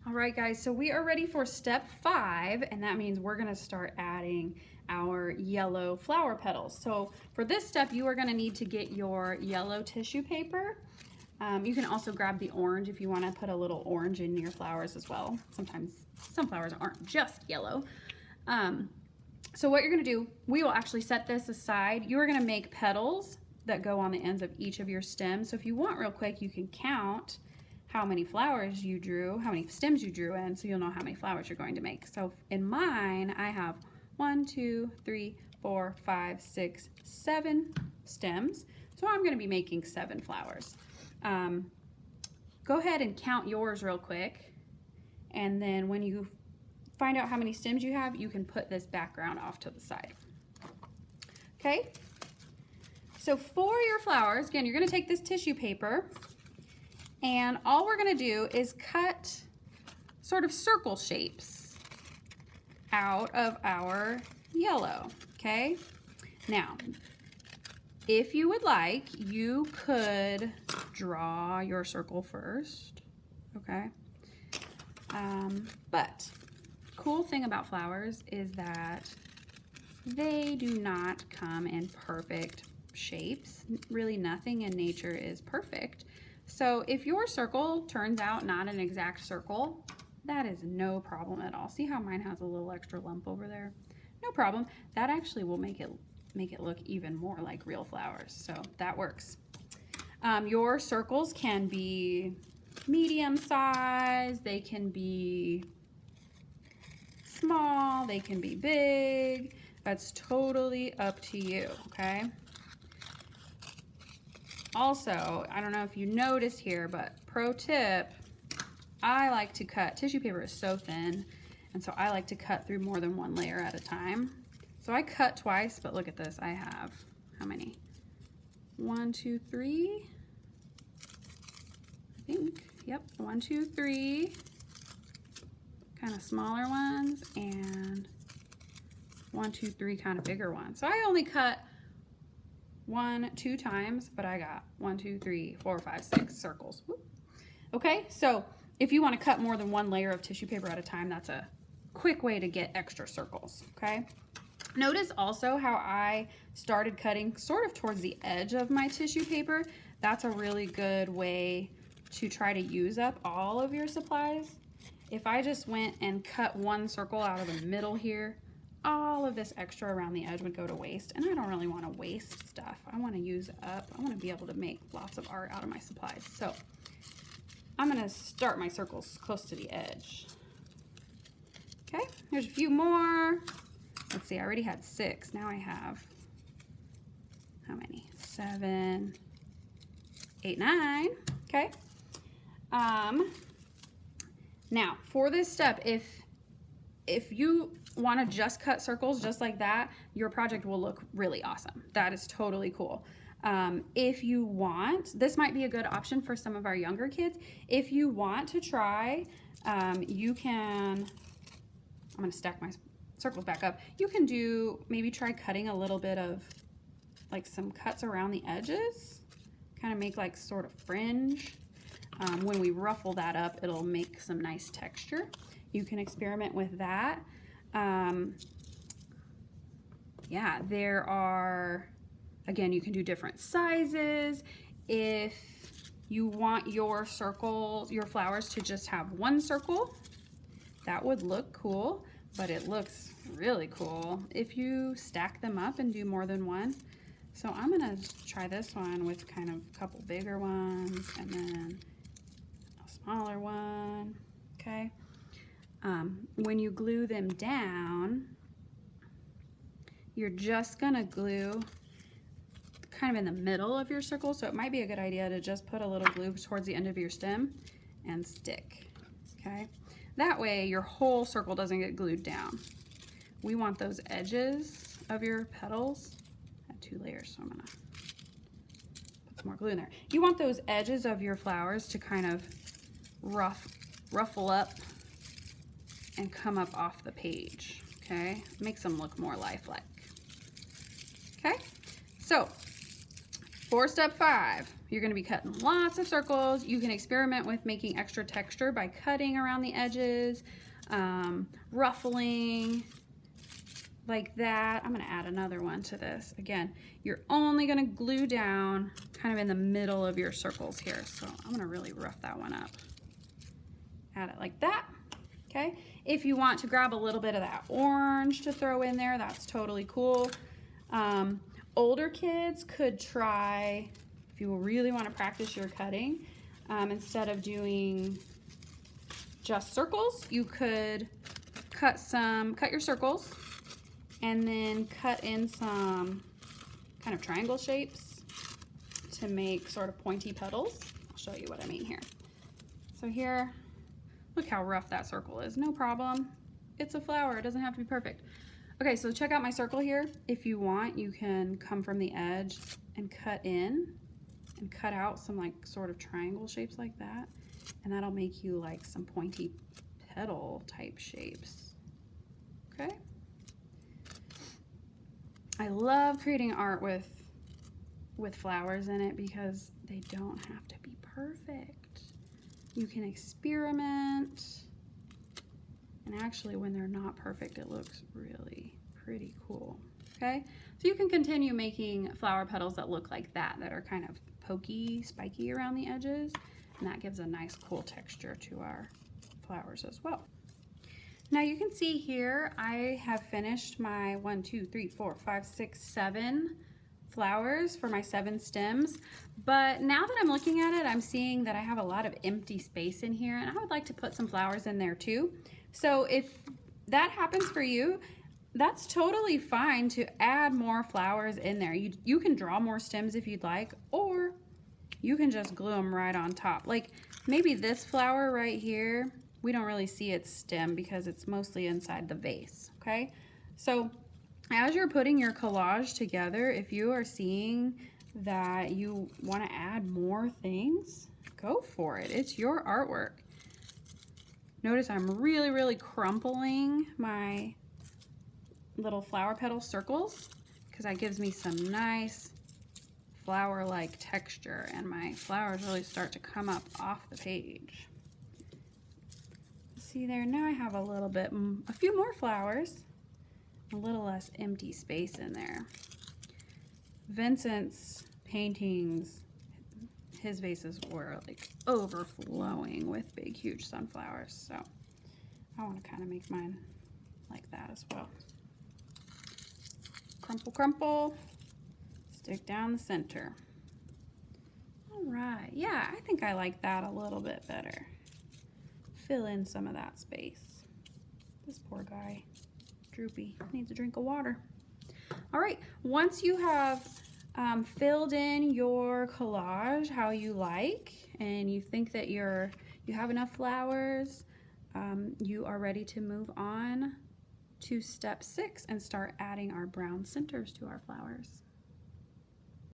All right, guys, so we are ready for step 5, and that means we're gonna start adding our yellow flower petals. So for this step, you are gonna need to get your yellow tissue paper. You can also grab the orange if you wanna put a little orange in your flowers as well. Sometimes some flowers aren't just yellow. So what you're gonna do, we will actually set this aside. You are gonna make petals that go on the ends of each of your stems. So if you want real quick, you can count how many flowers you drew, how many stems you drew in, so you'll know how many flowers you're going to make. So in mine, I have 1, 2, 3, 4, 5, 6, 7 stems. So I'm gonna be making 7 flowers. Go ahead and count yours real quick. And then when you find out how many stems you have, you can put this background off to the side. Okay? So for your flowers, again, you're gonna take this tissue paper, and all we're gonna do is cut sort of circle shapes out of our yellow, okay? Now, if you would like, you could draw your circle first, okay? But cool thing about flowers is that they do not come in perfect shapes. Really nothing in nature is perfect. So if your circle turns out not an exact circle, that is no problem at all. See how mine has a little extra lump over there? No problem. That actually will make it look even more like real flowers. So that works. Your circles can be medium size, they can be small, they can be big. That's totally up to you, okay? Also, I don't know if you notice here, but pro tip, I like to cut, tissue paper is so thin, and so I like to cut through more than one layer at a time. So I cut twice, but look at this, I have, how many? 1, 2, 3, I think, yep, 1, 2, 3, kind of smaller ones, and 1, 2, 3 kind of bigger ones. So I only cut 1, 2 times, but I got 1, 2, 3, 4, 5, 6 circles. Whoop. Okay, so if you want to cut more than one layer of tissue paper at a time, that's a quick way to get extra circles, okay? Notice also how I started cutting sort of towards the edge of my tissue paper. That's a really good way to try to use up all of your supplies. If I just went and cut one circle out of the middle here, all of this extra around the edge would go to waste, and I don't really want to waste stuff. I want to use up, I want to be able to make lots of art out of my supplies. So I'm going to start my circles close to the edge. Okay, there's a few more. Let's see, I already had 6. Now I have, how many? 7, 8, 9. Okay. Now for this step, if you want to just cut circles just like that, your project will look really awesome. That is totally cool. If you want, this might be a good option for some of our younger kids. If you want to try, you can, I'm going to stack my circles back up. You can maybe try cutting a little bit of like some cuts around the edges, kind of make like sort of fringe. When we ruffle that up, it'll make some nice texture. You can experiment with that. Yeah, there are, again, you can do different sizes. If you want your circles, your flowers to just have one circle, that would look cool, but it looks really cool if you stack them up and do more than one. So I'm gonna try this one with kind of a couple bigger ones and then a smaller one, okay? When you glue them down, you're just gonna glue kind of in the middle of your circle, so it might be a good idea to just put a little glue towards the end of your stem and stick, okay? That way your whole circle doesn't get glued down. We want those edges of your petals, I have 2 layers, so I'm gonna put some more glue in there. You want those edges of your flowers to kind of ruffle up and come up off the page, okay? Makes them look more lifelike. Okay, so For step 5, you're going to be cutting lots of circles. You can experiment with making extra texture by cutting around the edges, ruffling like that. I'm going to add another one to this. Again, you're only going to glue down kind of in the middle of your circles here. So I'm going to really rough that one up. Add it like that. Okay. If you want to grab a little bit of that orange to throw in there, that's totally cool. Older kids could try, if you really want to practice your cutting, instead of doing just circles, you could cut your circles and then cut in some kind of triangle shapes to make sort of pointy petals. I'll show you what I mean here. So here, look how rough that circle is. No problem. It's a flower. It doesn't have to be perfect. Okay, so check out my circle here. If you want, you can come from the edge and cut in and cut out some like sort of triangle shapes like that. And that'll make you like some pointy petal type shapes. Okay. I love creating art with flowers in it because they don't have to be perfect. You can experiment. And actually, when they're not perfect, it looks really pretty cool, okay? So you can continue making flower petals that look like that are kind of pokey, spiky around the edges, and that gives a nice, cool texture to our flowers as well. Now you can see here, I have finished my 1, 2, 3, 4, 5, 6, 7 flowers for my 7 stems, but now that I'm looking at it, I'm seeing that I have a lot of empty space in here, and I would like to put some flowers in there too. So if that happens for you, that's totally fine to add more flowers in there. You can draw more stems if you'd like, or you can just glue them right on top. Like maybe this flower right here, we don't really see its stem because it's mostly inside the vase, okay? So as you're putting your collage together, if you are seeing that you want to add more things, go for it. It's your artwork. Notice I'm really, really crumpling my little flower petal circles because that gives me some nice flower-like texture, and my flowers really start to come up off the page. See there, now I have a few more flowers, a little less empty space in there. Vincent's paintings, his vases were like overflowing with big, huge sunflowers. So I want to kind of make mine like that as well. Crumple, crumple, stick down the center. All right, yeah, I think I like that a little bit better. Fill in some of that space. This poor guy, droopy, needs a drink of water. All right, once you have filled in your collage how you like, and you think that you have enough flowers, you are ready to move on to step 6 and start adding our brown centers to our flowers.